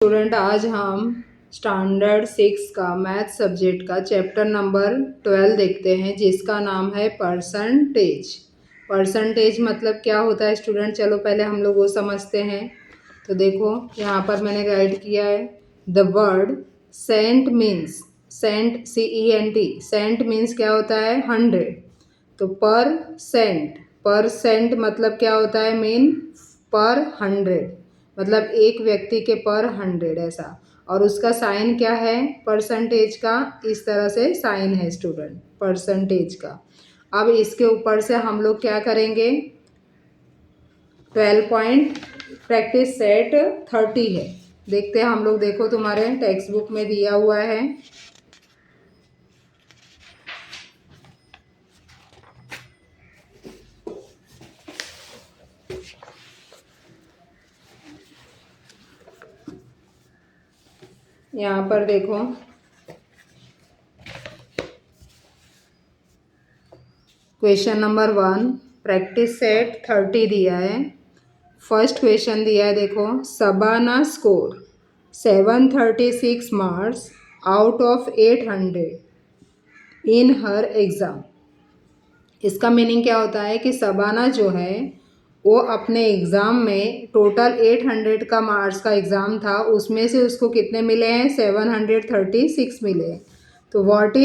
Student, आज हम standard 6 का मैथ सब्जेक्ट का चैप्टर नंबर 12 देखते हैं, जिसका नाम है परसेंटेज। परसेंटेज मतलब क्या होता है स्टूडेंट? चलो पहले हम लोग वो समझते हैं। तो देखो यहाँ पर मैंने राइट किया है the word cent means, cent CENT, cent means क्या होता है 100। तो पर सेंट मतलब क्या होता है? मीन पर 100, मतलब एक व्यक्ति के पर 100 ऐसा। और उसका साइन क्या है परसेंटेज का? इस तरह से साइन है स्टूडेंट परसेंटेज का। अब इसके ऊपर से हम लोग क्या करेंगे? 12 पॉइंट प्रैक्टिस सेट 30 है, देखते हैं हम लोग। देखो तुम्हारे टेक्स्ट बुक में दिया हुआ है। यहाँ पर देखो क्वेश्चन नंबर 1 प्रैक्टिस सेट 30 दिया है। फर्स्ट क्वेश्चन दिया है, देखो Shabana score 736 marks out of 800 in her exam. इसका मीनिंग क्या होता है कि शबाना जो है वो अपने एग्ज़ाम में टोटल 800 का मार्क्स का एग्ज़ाम था, उसमें से उसको कितने मिले हैं? 736 मिले हैं। तो what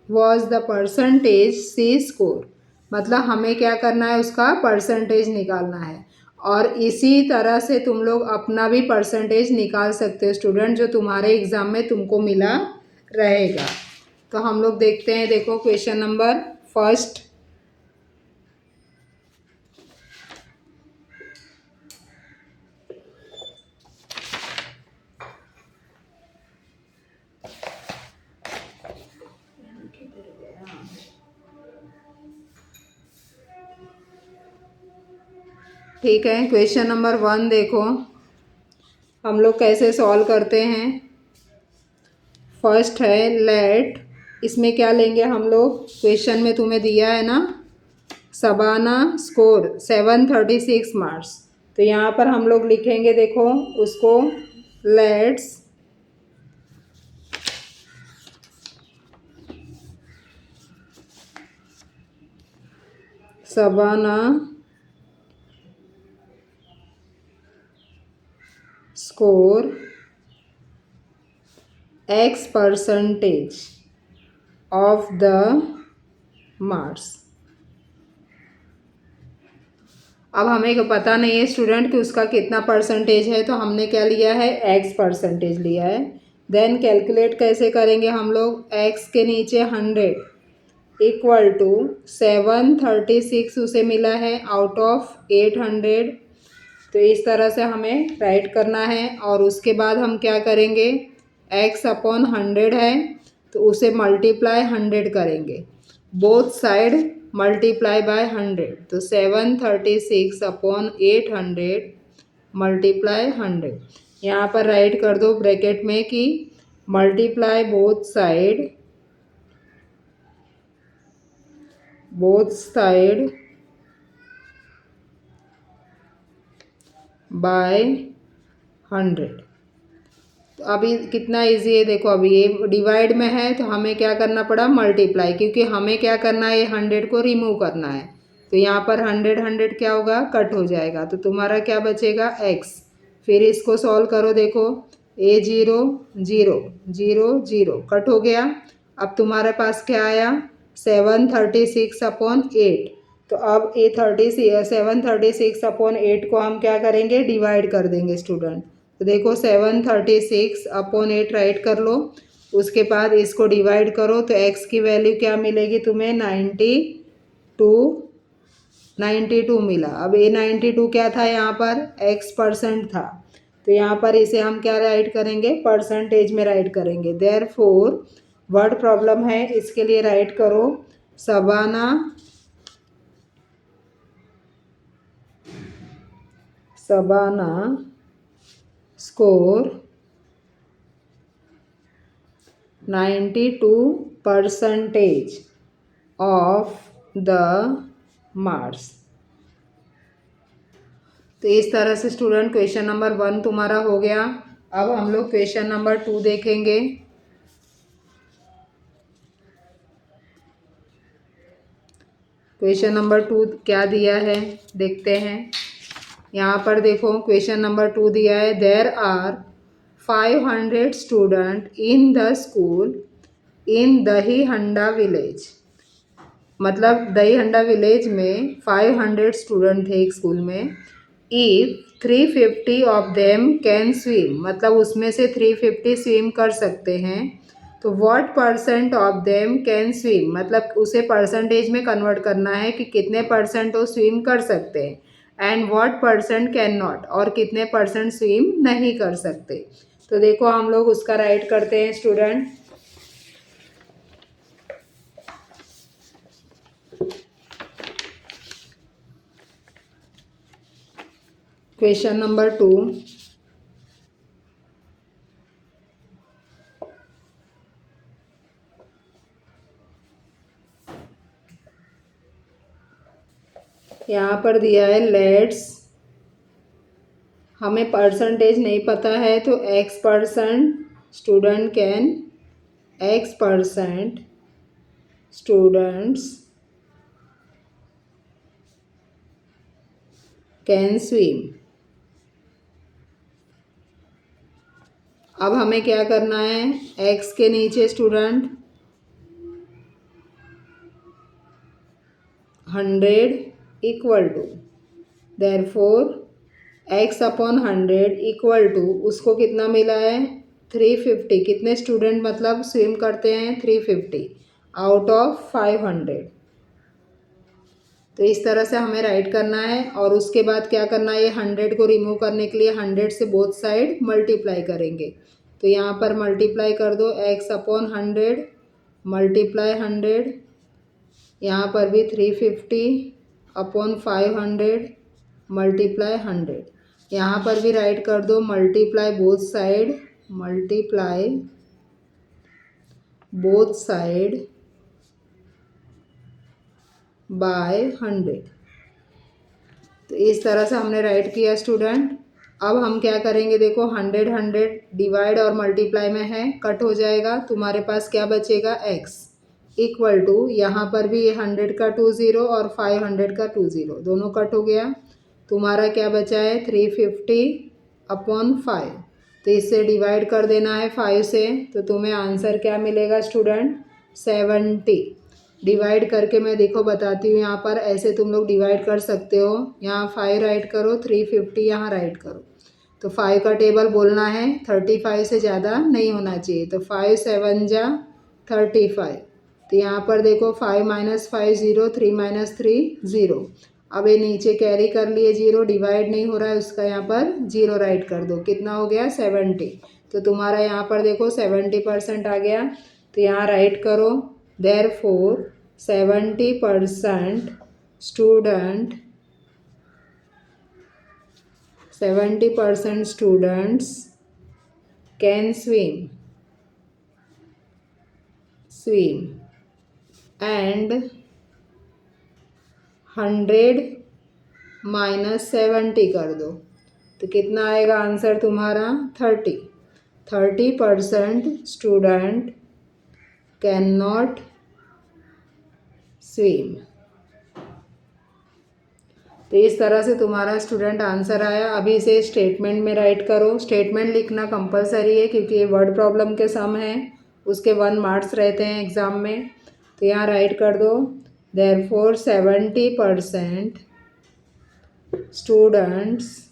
was the percentage C score, मतलब हमें क्या करना है? उसका परसेंटेज निकालना है। और इसी तरह से तुम लोग अपना भी परसेंटेज निकाल सकते हो स्टूडेंट, जो तुम्हारे एग्ज़ाम में तुमको मिला रहेगा। तो हम लोग देखते हैं, देखो क्वेश्चन नंबर फर्स्ट। ठीक है, क्वेश्चन नंबर 1 देखो हम लोग कैसे सॉल्व करते हैं। फर्स्ट है लेट, इसमें क्या लेंगे हम लोग? क्वेश्चन में तुम्हें दिया है ना शबाना स्कोर 736 मार्क्स, तो यहाँ पर हम लोग लिखेंगे, देखो उसको let's Shabana score X percentage of the marks. अब हमें को पता नहीं है स्टूडेंट कि उसका कितना परसेंटेज है, तो हमने क्या लिया है? X परसेंटेज लिया है। देन कैलकुलेट कैसे करेंगे हम लोग? X के नीचे 100 इक्वल टू 736 उसे मिला है आउट ऑफ 800। तो इस तरह से हमें राइट करना है। और उसके बाद हम क्या करेंगे? X अपॉन 100 है तो उसे मल्टीप्लाई 100 करेंगे, बोथ साइड मल्टीप्लाई बाय 100। तो 736 अपॉन 800 मल्टीप्लाई 100। यहाँ पर राइट कर दो ब्रैकेट में कि मल्टीप्लाई बोथ साइड बाय 100। तो अभी कितना इजी है, देखो अभी ये डिवाइड में है तो हमें क्या करना पड़ा? मल्टीप्लाई, क्योंकि हमें क्या करना है? ये 100 को रिमूव करना है। तो यहाँ पर 100 क्या होगा? कट हो जाएगा, तो तुम्हारा क्या बचेगा? X। फिर इसको सॉल्व करो, देखो A0 0 0 0 कट हो गया। अब तुम्हारे पास क्या आया? 736 अपॉन 8। तो अब 736 अपॉन 8 को हम क्या करेंगे? डिवाइड कर देंगे स्टूडेंट। तो देखो 736 अपॉन 8 राइट कर लो, उसके बाद इसको डिवाइड करो तो x की वैल्यू क्या मिलेगी तुम्हें? 92 मिला। अब ये 92 क्या था? यहाँ पर x परसेंट था, तो यहाँ पर इसे हम क्या राइट करेंगे? परसेंटेज में राइट करेंगे। देयरफॉर वर्ड प्रॉब्लम है, इसके लिए राइट करो Shabana score 92% of the marks. तो इस तरह से स्टूडेंट क्वेश्चन नंबर 1 तुम्हारा हो गया। अब हम लोग क्वेश्चन नंबर 2 देखेंगे। क्वेश्चन नंबर 2 क्या दिया है देखते हैं। यहाँ पर देखो क्वेश्चन नंबर 2 दिया है, there are 500 student in the school in Dahi Handa village. मतलब दही हंडा विलेज में 500 स्टूडेंट थे एक स्कूल में। If 350 of them can swim, मतलब उसमें से 350 स्विम कर सकते हैं। तो what percent of them can swim, मतलब उसे परसेंटेज में कन्वर्ट करना है कि कितने परसेंट वो स्विम कर सकते हैं। And what percent can not, और कितने परसेंट स्विम नहीं कर सकते। तो देखो हम लोग उसका राइट करते हैं स्टूडेंट। क्वेश्चन नंबर 2, यहाँ पर दिया है लेट्स, हमें परसेंटेज नहीं पता है तो x% student can, x% students can swim. अब हमें क्या करना है, x के नीचे student 100 equal to, therefore x/100 equal to, उसको कितना मिला है 350। कितने स्टूडेंट मतलब स्विम करते हैं 350 आउट ऑफ 500। तो इस तरह से हमें राइट करना है। और उसके बाद क्या करना है, ये 100 को रिमूव करने के लिए 100 से बोथ साइड मल्टीप्लाई करेंगे। तो यहाँ पर मल्टीप्लाई कर दो, x/100 मल्टीप्लाई 100, यहाँ पर भी 350/500 मल्टीप्लाई 100, यहाँ पर भी राइट कर दो multiply both side, multiply both side by 100। तो इस तरह से हमने राइट किया स्टूडेंट। अब हम क्या करेंगे, देखो 100 डिवाइड और मल्टीप्लाई में है, कट हो जाएगा, तुम्हारे पास क्या बचेगा x इक्वल टू, यहाँ पर भी ये 100 का 2 0 और 500 का 2 0 दोनों कट हो गया। तुम्हारा क्या बचा है 350/5। तो इससे डिवाइड कर देना है 5 से, तो तुम्हें आंसर क्या मिलेगा स्टूडेंट 70। डिवाइड करके मैं देखो बताती हूँ, यहाँ पर ऐसे तुम लोग डिवाइड कर सकते हो। यहाँ 5 राइट करो, 350 यहाँ राइट करो। तो 5 का टेबल बोलना है, 35 से ज़्यादा नहीं होना चाहिए। तो 5 7 जा 35। तो यहाँ पर देखो 5 - 5 0, 3 - 3 0। अब ये नीचे कैरी कर लिए 0, डिवाइड नहीं हो रहा है उसका, यहाँ पर 0 राइट कर दो। कितना हो गया 70। तो तुम्हारा यहाँ पर देखो 70% आ गया। तो यहाँ राइट करो, therefore 70% student, 70% students can swim and 100 - 70 कर दो। तो कितना आएगा आंसर तुम्हारा 30% स्टूडेंट कैन नॉट स्विम। तो इस तरह से तुम्हारा स्टूडेंट आंसर आया। अभी इसे स्टेटमेंट में राइट करो। स्टेटमेंट लिखना कंपलसरी है क्योंकि ये वर्ड प्रॉब्लम के सम है, उसके 1 मार्क्स रहते हैं एग्ज़ाम में। तो यहाँ राइट कर दो, therefore 70% students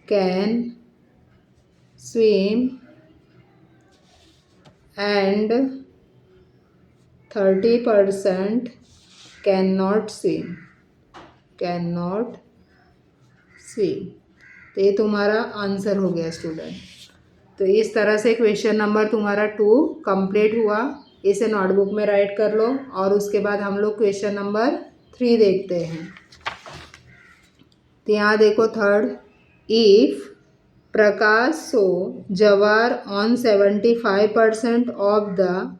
can swim and 30% can not swim. तो ये तुम्हारा आंसर हो गया स्टूडेंट। तो इस तरह से क्वेश्चन नंबर तुम्हारा 2 कंप्लीट हुआ। इसे नोटबुक में राइट कर लो और उसके बाद हम लोग क्वेश्चन नंबर 3 देखते हैं। तो यहाँ देखो third, if Prakash sow jowar on 75% of the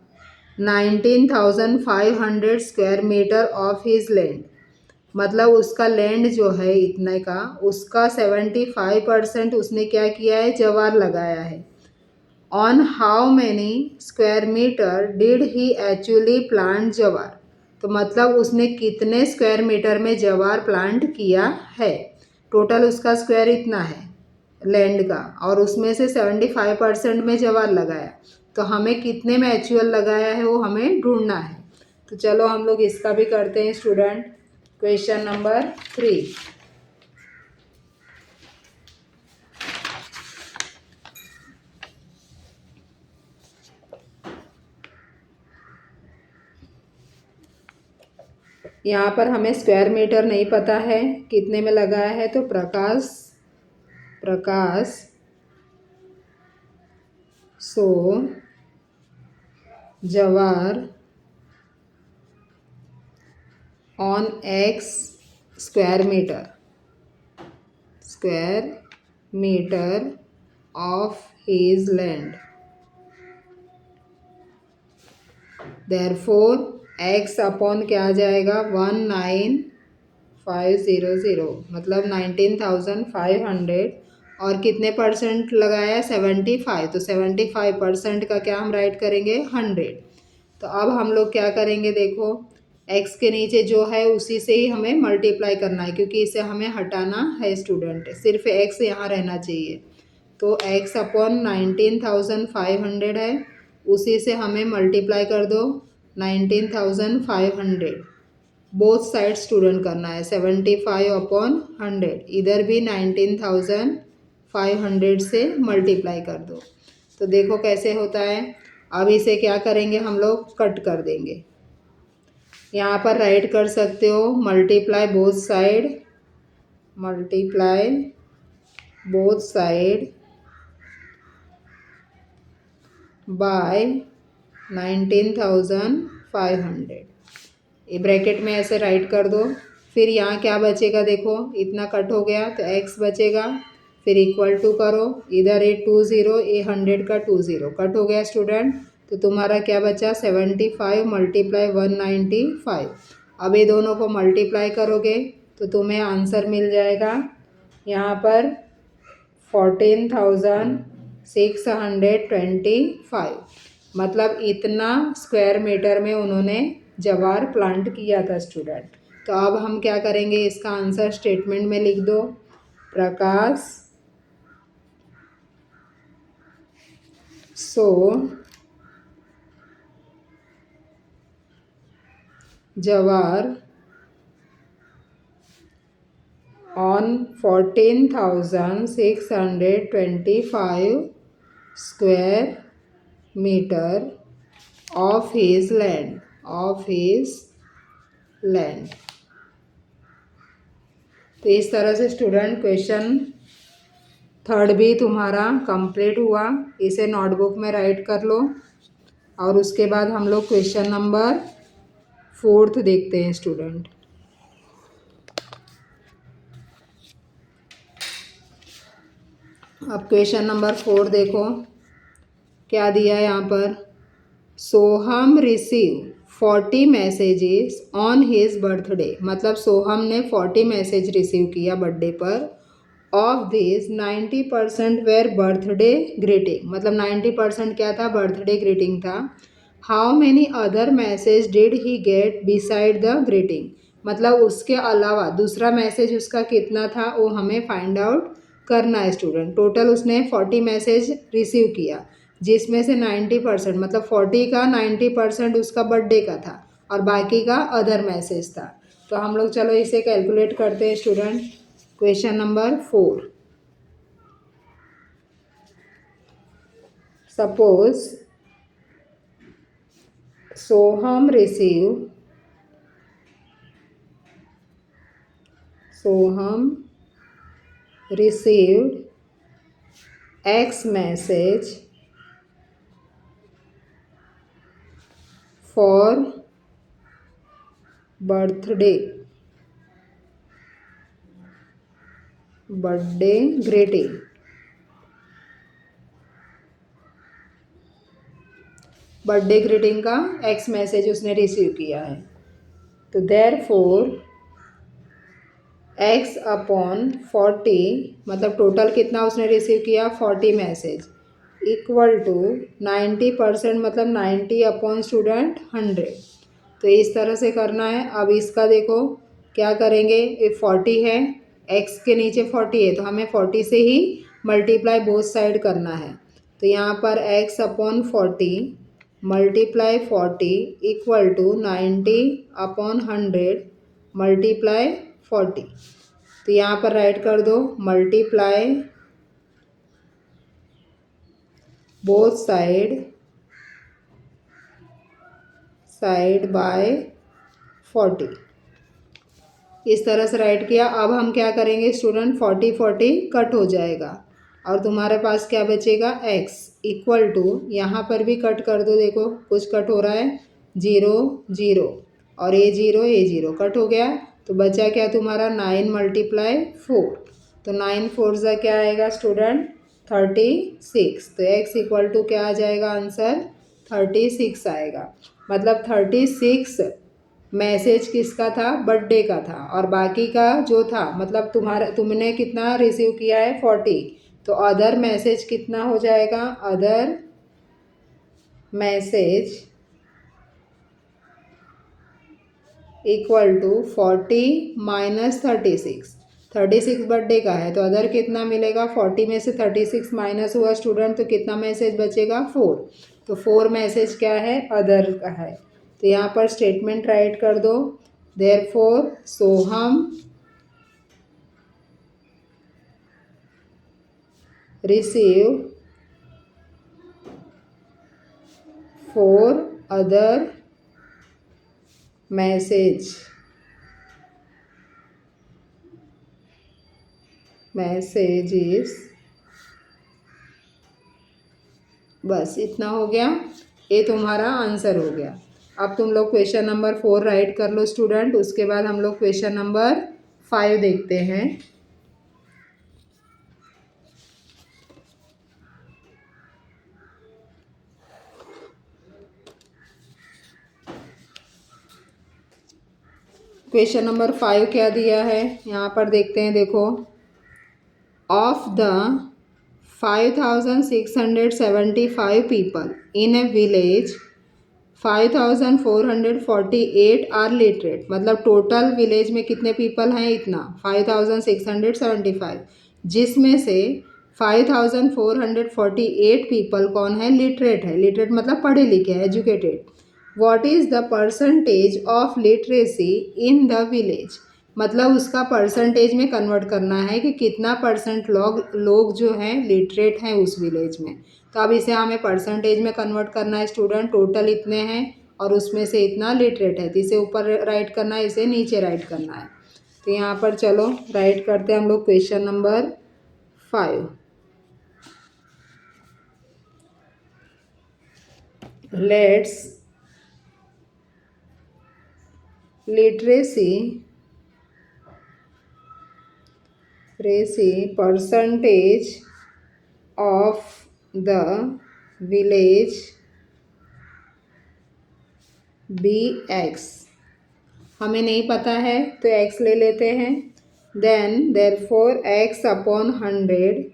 19,500 square metre of his land, मतलब उसका लैंड जो है इतने का, उसका 75% उसने क्या किया है, जवार लगाया है। On how many square metre did he actually plant jowar, तो मतलब उसने कितने स्क्वायर मीटर में जवार प्लांट किया है। टोटल उसका स्क्वायर इतना है लैंड का, और उसमें से 75% में जवार लगाया, तो हमें कितने में एक्चुअल लगाया है वो हमें ढूंढना है। तो चलो हम लोग इसका भी करते हैं स्टूडेंट। Question number 3। यहाँ पर हमें स्क्वायर मीटर नहीं पता है कितने में लगाया है, तो Prakash sow jowar on X square metre of his land, therefore X upon क्या आ जाएगा, 19500, मतलब 19,500, और कितने परसेंट लगाया, 75, तो 75% का क्या हम राइट करेंगे, 100। तो अब हम लोग क्या करेंगे, देखो x के नीचे जो है उसी से ही हमें मल्टीप्लाई करना है, क्योंकि इसे हमें हटाना है स्टूडेंट, सिर्फ x यहाँ रहना चाहिए। तो x अपॉन 19,500 है, उसी से हमें मल्टीप्लाई कर दो 19,500, बोथ साइड स्टूडेंट करना है, 75 अपॉन 100, इधर भी 19,500 से मल्टीप्लाई कर दो। तो देखो कैसे होता है। अब इसे क्या करेंगे, हम लोग कट कर देंगे। यहाँ पर राइट कर सकते हो मल्टीप्लाई बोथ साइड बाय 19,500, ये ब्रैकेट में ऐसे राइट कर दो। फिर यहाँ क्या बचेगा, देखो इतना कट हो गया तो x बचेगा, फिर इक्वल टू करो, इधर ये 20, ये 100 का 20 कट हो गया स्टूडेंट। तो तुम्हारा क्या बचा, 75 मल्टीप्लाई 195। अब ये दोनों को मल्टीप्लाई करोगे तो तुम्हें आंसर मिल जाएगा यहाँ पर 14,625, मतलब इतना स्क्वायर मीटर में उन्होंने जवार प्लांट किया था स्टूडेंट। तो अब हम क्या करेंगे, इसका आंसर स्टेटमेंट में लिख दो, Prakash sow jowar on 14,625 square metre of his land. तो इस तरह से स्टूडेंट क्वेश्चन 3 भी तुम्हारा कंप्लीट हुआ। इसे नोटबुक में राइट कर लो, और उसके बाद हम लोग क्वेश्चन नंबर 4 देखते हैं स्टूडेंट। अब क्वेश्चन नंबर 4 देखो क्या दिया है यहाँ पर। Soham receive 40 messages on his birthday, मतलब सोहम ने 40 मैसेज रिसीव किया बर्थडे पर। Of this 90% were birthday greeting, मतलब 90% क्या था, बर्थडे ग्रीटिंग था। How many other message did he get beside the greeting, मतलब उसके अलावा दूसरा मैसेज उसका कितना था वो हमें फाइंड आउट करना है स्टूडेंट। टोटल उसने 40 मैसेज रिसीव किया, जिसमें से 90% मतलब 40 का 90% उसका बर्थडे का था, और बाकी का अदर मैसेज था। तो हम लोग चलो इसे कैलकुलेट करते हैं student. Question number 4, suppose Soham received X message for birthday greeting। Birthday greeting का X मैसेज उसने रिसीव किया है। तो देयरफॉर x अपॉन 40 मतलब टोटल कितना उसने रिसीव किया 40 मैसेज इक्वल टू 90% मतलब 90 अपॉन स्टूडेंट 100। तो इस तरह से करना है। अब इसका देखो क्या करेंगे, ये 40 है, x के नीचे 40 है तो हमें 40 से ही मल्टीप्लाई बोथ साइड करना है। तो यहाँ पर x upon 40 multiply 40 equal to 90 upon 100 multiply 40। तो यहाँ पर राइट कर दो मल्टीप्लाई बोथ साइड बाय 40। इस तरह से राइट किया। अब हम क्या करेंगे स्टूडेंट 40 कट हो जाएगा और तुम्हारे पास क्या बचेगा x इक्वल टू यहाँ पर भी कट कर दो, देखो कुछ कट हो रहा है 0 0 और ये 0 कट हो गया। तो बचा क्या तुम्हारा 9 मल्टीप्लाई 4। तो 9 4 ज़ा क्या आएगा स्टूडेंट 36। तो x इक्वल टू क्या आ जाएगा आंसर 36 आएगा। मतलब 36 मैसेज किसका था बर्थडे का था और बाकी का जो था मतलब तुमने कितना रिसीव किया है 40। तो अदर मैसेज कितना हो जाएगा, other message equal to 40 minus 36 birthday का है तो अदर कितना मिलेगा 40 में से 36 माइनस हुआ स्टूडेंट तो कितना मैसेज बचेगा 4। तो 4 मैसेज क्या है अदर का है। तो यहाँ पर स्टेटमेंट राइट कर दो देयरफॉर सोहम रिसीव 4 अदर मैसेजेस। बस इतना हो गया, ये तुम्हारा आंसर हो गया। अब तुम लोग क्वेश्चन नंबर 4 राइट कर लो स्टूडेंट। उसके बाद हम लोग क्वेश्चन नंबर 5 देखते हैं। क्वेश्चन नंबर 5 क्या दिया है यहाँ पर देखते हैं। देखो of the 5675 people in a village 5448 are literate. मतलब टोटल विलेज में कितने पीपल हैं इतना 5675 जिसमें से 5448 पीपल कौन है लिटरेट है। लिटरेट मतलब पढ़े लिखे हैं educated. What is the percentage of literacy in the village. मतलब उसका परसेंटेज में कन्वर्ट करना है कि कितना परसेंट लोग जो हैं लिटरेट हैं उस विलेज में। तो अब इसे हमें परसेंटेज में कन्वर्ट करना है स्टूडेंट। टोटल इतने हैं और उसमें से इतना लिटरेट है तो इसे ऊपर राइट करना है, इसे नीचे राइट करना है। तो यहाँ पर चलो राइट करते हैं हम लोग question number 5। Let's literacy percentage of the village be x. हमें नहीं पता है तो x ले लेते हैं। Then therefore x upon 100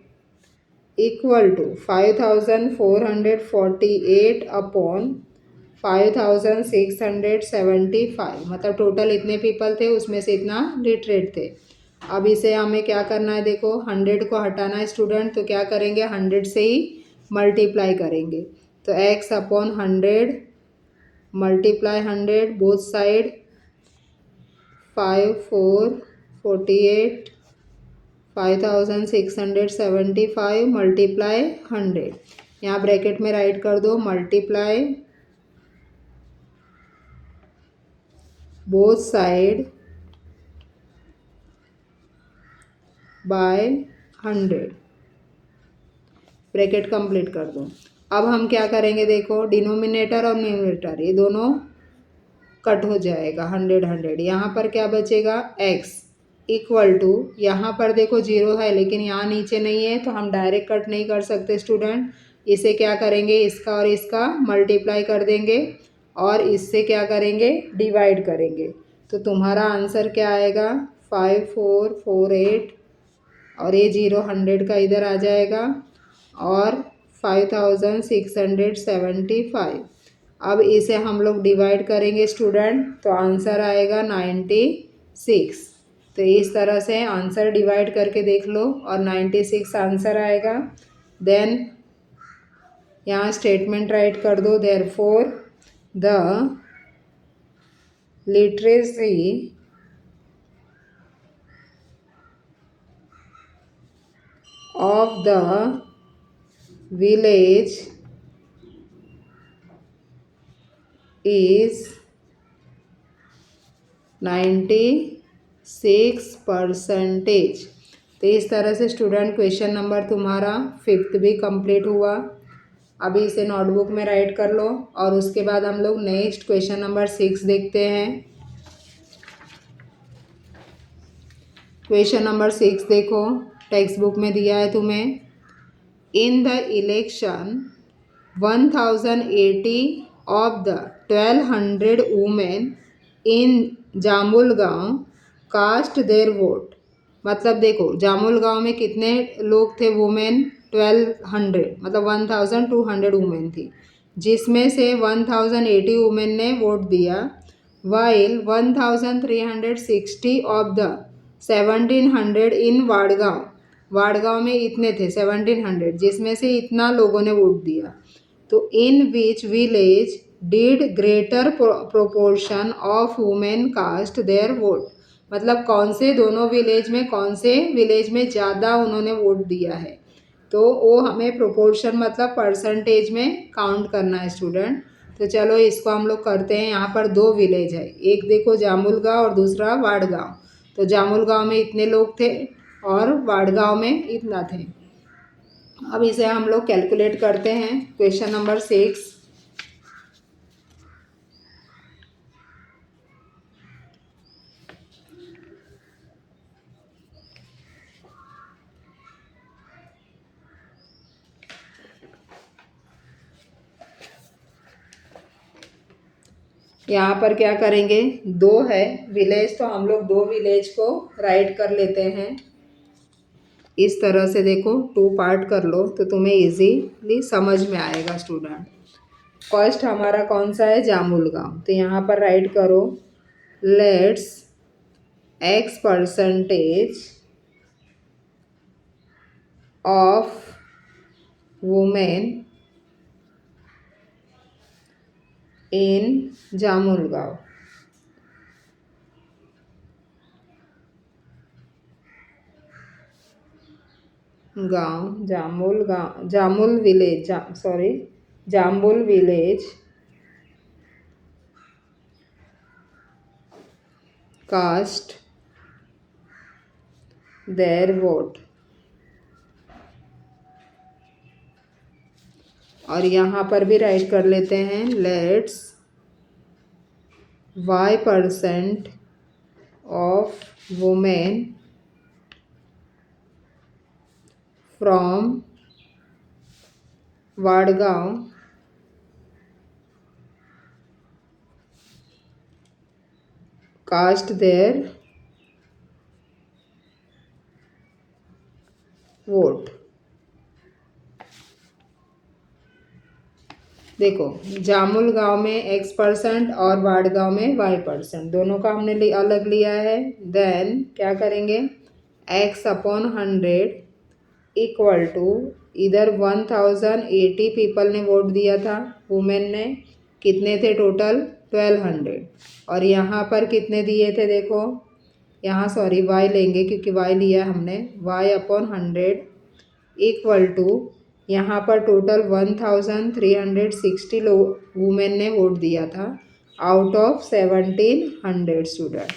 equal to 5448 upon 5675। मतलब टोटल इतने पीपल थे उसमें से इतना लिटरेट थे। अब इसे हमें क्या करना है, देखो 100 को हटाना है स्टूडेंट। तो क्या करेंगे 100 से ही मल्टीप्लाई करेंगे। तो x upon 100 multiply 100 both side 5448 5675 multiply 100। यहाँ ब्रैकेट में राइट कर दो multiply both side by 100। Bracket complete कर दो। अब हम क्या करेंगे, देखो डिनोमिनेटर और न्यूमरेटर ये दोनों कट हो जाएगा 100। यहाँ पर क्या बचेगा x इक्वल टू, यहाँ पर देखो 0 है लेकिन यहाँ नीचे नहीं है तो हम डायरेक्ट कट नहीं कर सकते स्टूडेंट। इसे क्या करेंगे इसका और इसका मल्टीप्लाई कर देंगे और इससे क्या करेंगे डिवाइड करेंगे। तो तुम्हारा आंसर क्या आएगा 5448 और ये 0 100 का इधर आ जाएगा और 5675। अब इसे हम लोग डिवाइड करेंगे स्टूडेंट, तो आंसर आएगा 96। तो इस तरह से आंसर डिवाइड करके देख लो और 96 आंसर आएगा। देन यहाँ स्टेटमेंट राइट कर दो, therefore the literacy of the village is 96%। तो इस तरह से स्टूडेंट क्वेश्चन नंबर तुम्हारा 5th भी कंप्लीट हुआ। अभी इसे नोटबुक में राइट कर लो और उसके बाद हम लोग नेक्स्ट क्वेश्चन नंबर 6 देखते हैं। क्वेश्चन नंबर 6 देखो, टेक्स्ट बुक में दिया है तुम्हें। In the election 1080 of the 1200 women in Jamulgaon cast their vote. मतलब देखो जामुल गांव में कितने लोग थे वुमेन, 1200 मतलब 1200 वुमेन थी, जिसमें से 1080 वुमेन ने वोट दिया। वाइल 1360 ऑफ द 1700 इन वाड़गांव, वाड़गांव में इतने थे 1700, जिसमें से इतना लोगों ने वोट दिया। तो in which village did greater proportion of women cast their vote. मतलब कौन से दोनों विलेज में, कौन से विलेज में ज़्यादा उन्होंने वोट दिया है। तो वो हमें प्रोपोर्शन मतलब परसेंटेज में काउंट करना है स्टूडेंट। तो चलो इसको हम लोग करते हैं। यहाँ पर 2 विलेज है, एक देखो जामुल गाँव और दूसरा वाड़गांव। तो जामुल गाँव में इतने लोग थे और वाड़गांव में इतना थे। अब इसे हम लोग कैलकुलेट करते हैं। क्वेश्चन नंबर 6, यहाँ पर क्या करेंगे, 2 है विलेज, तो हम लोग 2 विलेज को राइट कर लेते हैं। इस तरह से देखो 2 पार्ट कर लो तो तुम्हें इजीली समझ में आएगा स्टूडेंट। फर्स्ट हमारा कौन सा है, जामुल गाँव। तो यहाँ पर राइट करो, let's x percentage of women in Jamulgaon. Jamul village, Jambul village cast their vote. और यहाँ पर भी राइट कर लेते हैं, let's y% of women from Wadgaon cast their vote. देखो जामुल गांव में x% और वाड़गांव में y%, दोनों का हमने अलग लिया है। देन क्या करेंगे, x/100 इक्वल टू, इधर 1080 पीपल ने वोट दिया था, वुमेन ने, कितने थे टोटल 1200, और यहाँ पर कितने दिए थे देखो, यहाँ सॉरी y लेंगे क्योंकि y लिया हमने, y/100 इक्वल टू, यहाँ पर टोटल 1360 लोग वुमेन ने वोट दिया था आउट ऑफ 1700 स्टूडेंट।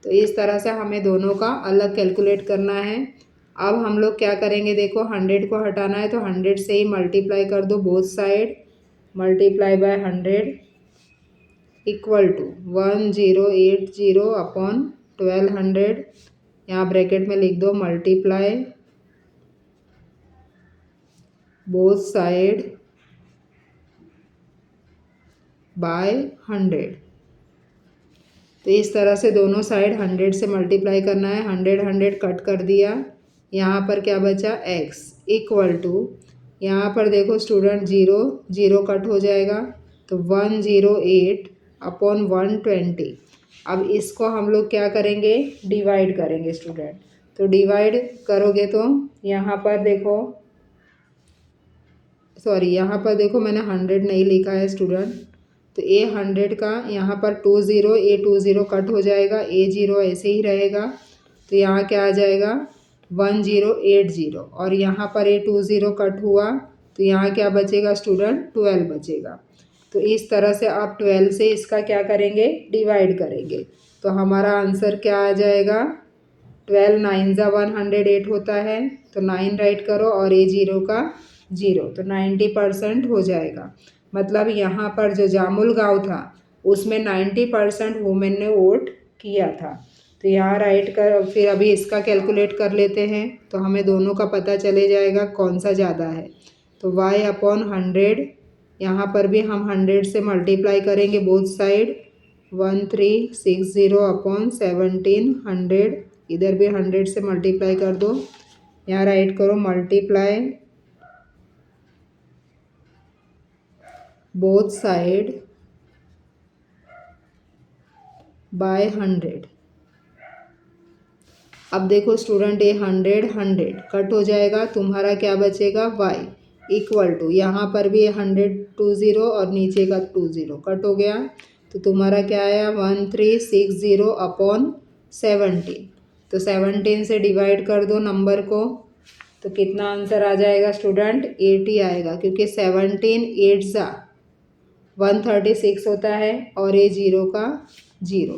तो इस तरह से हमें दोनों का अलग कैलकुलेट करना है। अब हम लोग क्या करेंगे, देखो 100 को हटाना है तो 100 से ही मल्टीप्लाई कर दो both side, multiply by 100 equal to 1080/1200। यहाँ ब्रैकेट में लिख दो मल्टीप्लाई बोथ साइड बाय 100। तो इस तरह से दोनों साइड 100 से मल्टीप्लाई करना है। 100 कट कर दिया, यहाँ पर क्या बचा x इक्वल टू, यहाँ पर देखो स्टूडेंट 0 0 कट हो जाएगा तो 108 अपॉन 120। अब इसको हम लोग क्या करेंगे, डिवाइड करेंगे स्टूडेंट। तो डिवाइड करोगे तो यहाँ पर देखो, सॉरी यहाँ पर देखो मैंने 100 नहीं लिखा है स्टूडेंट। तो ए 100 का यहाँ पर 20, ए 20 कट हो जाएगा, ए 0 ऐसे ही रहेगा। तो यहाँ क्या आ जाएगा 1080, और यहाँ पर ए 20 कट हुआ तो यहाँ क्या बचेगा स्टूडेंट 12 बचेगा। तो इस तरह से आप 12 से इसका क्या करेंगे, डिवाइड करेंगे। तो हमारा आंसर क्या आ जाएगा, 12 9 ज़ा 108 होता है, तो 9 राइट करो और ए 0 का 0, तो 90% हो जाएगा। मतलब यहाँ पर जो जामुल गांव था उसमें 90% वुमेन ने वोट किया था। तो यहाँ राइट कर, फिर अभी इसका कैलकुलेट कर लेते हैं तो हमें दोनों का पता चले जाएगा कौन सा ज़्यादा है। तो y अपॉन 100, यहाँ पर भी हम 100 से मल्टीप्लाई करेंगे बोथ साइड, 1360 अपॉन 1700, इधर भी 100 से मल्टीप्लाई कर दो। यहाँ राइट करो मल्टीप्लाई बोथ साइड बाय 100। अब देखो स्टूडेंट ये 100 कट हो जाएगा, तुम्हारा क्या बचेगा y इक्वल टू, यहाँ पर भी 100 20 और नीचे का 20 कट हो गया, तो तुम्हारा क्या आया 1360 अपॉन 17। तो 17 से डिवाइड कर दो नंबर को, तो कितना आंसर आ जाएगा स्टूडेंट 80 आएगा, क्योंकि 17 8 ज़ा 136 होता है और ये 0 का 0।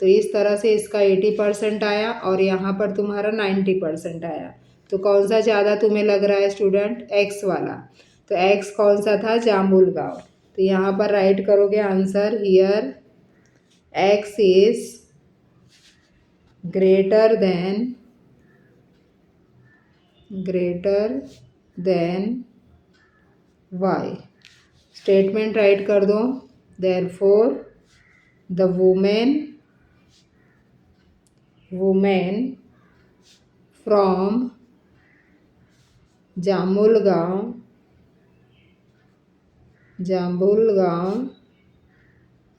तो इस तरह से इसका 80% आया और यहाँ पर तुम्हारा 90% आया। तो कौन सा ज़्यादा तुम्हें लग रहा है स्टूडेंट, x वाला। तो x कौन सा था, जामुल गांव। तो यहाँ पर राइट करोगे answer, here x is greater than y। Statement write कर दो, therefore the women from Jamul गांव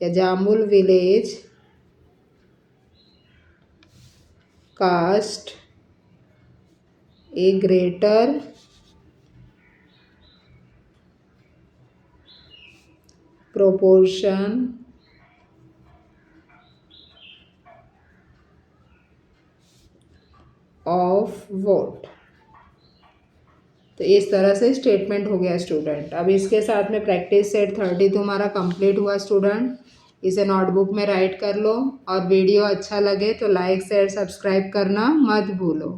या Jamul village caste a greater proportion of vote. तो इस तरह से स्टेटमेंट हो गया स्टूडेंट। अब इसके साथ में प्रैक्टिस सेट 30 तुम्हारा कंप्लीट हुआ स्टूडेंट। इसे नोटबुक में राइट कर लो, और वीडियो अच्छा लगे तो लाइक शेयर सब्सक्राइब करना मत भूलो।